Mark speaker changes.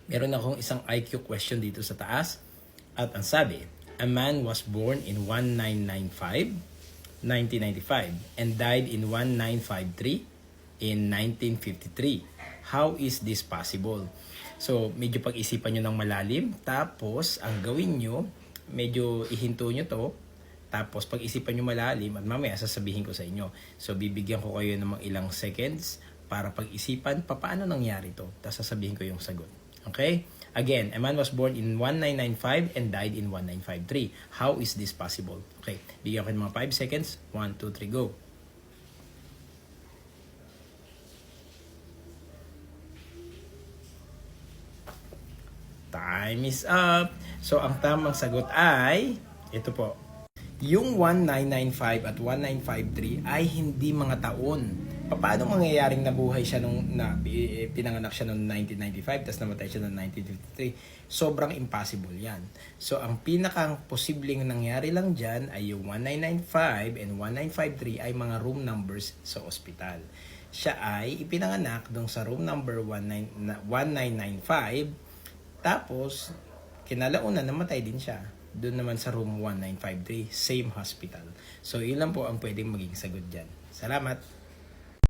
Speaker 1: Meron akong isang IQ question dito sa taas. At ang sabi, a man was born in 1995 and died in 1953 in 1953. How is this possible? So, medyo pag-isipan nyo ng malalim. Tapos, ang gawin nyo, medyo ihinto nyo to. Tapos, pag-isipan nyo malalim at mamaya sasabihin ko sa inyo. So, bibigyan ko kayo ng mga ilang seconds para pag-isipan paano nangyari to. Tapos, sasabihin ko yung sagot. Okay? Again, a man was born in 1995 and died in 1953. How is this possible? Okay, bigyan ko ng mga 5 seconds. 1, 2, 3, go. Time is up. So, ang tamang sagot ay, ito po. Yung 1995 at 1953 ay hindi mga taon. Paano mangyayaring nabuhay siya pinanganak siya noong 1995 tapos namatay siya noong 1953? Sobrang impossible yan. So, ang pinakang posibleng nangyari lang dyan ay yung 1995 and 1953 ay mga room numbers sa ospital. Siya ay ipinanganak doon sa room number 1995 tapos kinalaunan namatay din siya doon naman sa room 1953, same hospital. So, yun lang po ang pwedeng maging sagot dyan. Salamat!